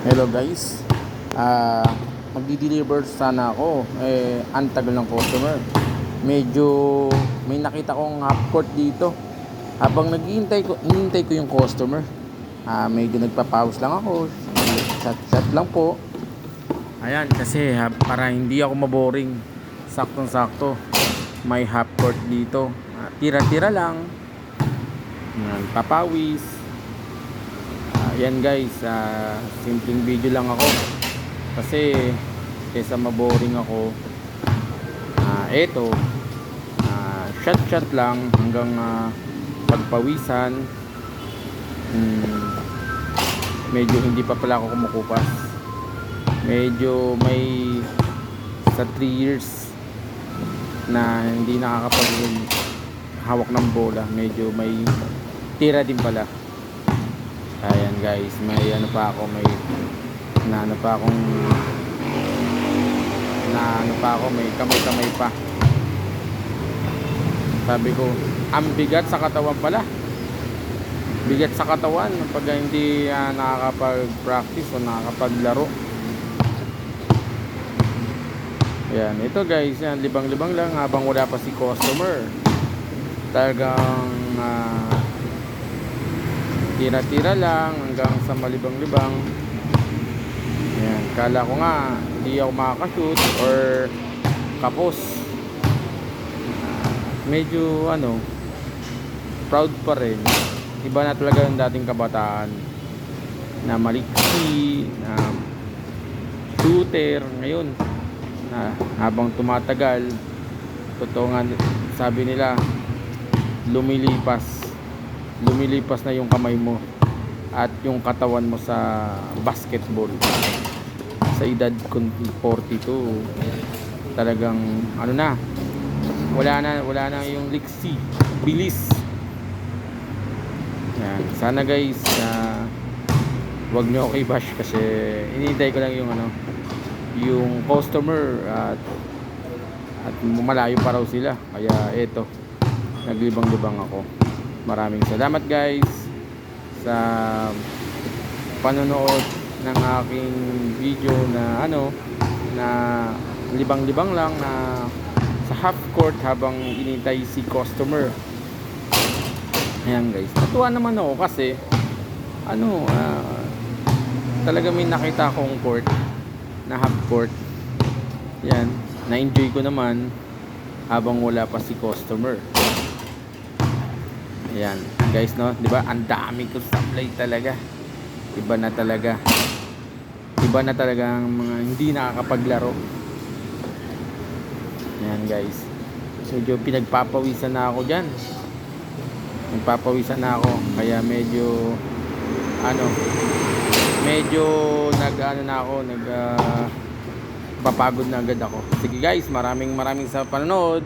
Hello guys, magdi-deliver sana ako, antagal ng customer. Medyo may nakita kong half court dito. Habang hinihintay ko yung customer, medyo nagpa-pause lang ako, chat lang po. Ayan, kasi para hindi ako maboring, saktong-sakto, may half court dito. Tira-tira lang, papawis. Yan guys, simpleng video lang ako kasi kaysa maboring ako, eto, shot lang hanggang pagpawisan. Medyo hindi pa pala ako kumukupas, medyo may sa 3 years na hindi nakakapag hawak ng bola, medyo may tira din pala. Ayan guys, may ano pa ako, may may kamay pa. Sabi ko, ang bigat sa katawan pala. Bigat sa katawan pag hindi nakakapag-practice o nakakapaglaro. Ayan, ito guys, yan, libang-libang lang habang wala pa si customer. Talagang tira-tira lang hanggang sa malibang-libang. Ayan, kala ko nga hindi ako makakashoot or kapos. Medyo proud pa rin. Iba na talaga yung dating kabataan na maliksi, na shooter. Ngayon na habang tumatagal, totoo nga sabi nila, lumilipas na yung kamay mo at yung katawan mo sa basketball. Sa edad 42, talagang wala na yung liksi, bilis. Yan. Sana guys, wag nyo okay bash kasi inintay ko lang yung customer at malayo pa raw sila, kaya eto, naglibang-libang ako. Maraming salamat guys sa panonood ng aking video na na libang-libang lang na sa half court habang inintay si customer. Ayan guys, natuwa naman ako kasi talaga may nakita akong court na half court. Yan, na-enjoy ko naman habang wala pa si customer. Ayan guys, no, di ba? Ang dami ko supply talaga. Iba na talaga ang mga hindi nakakapaglaro. Ayan guys, medyo pinagpapawisan na ako dyan. Nagpapawisan na ako, kaya medyo papagod na agad ako. Sige guys, maraming sa panonood.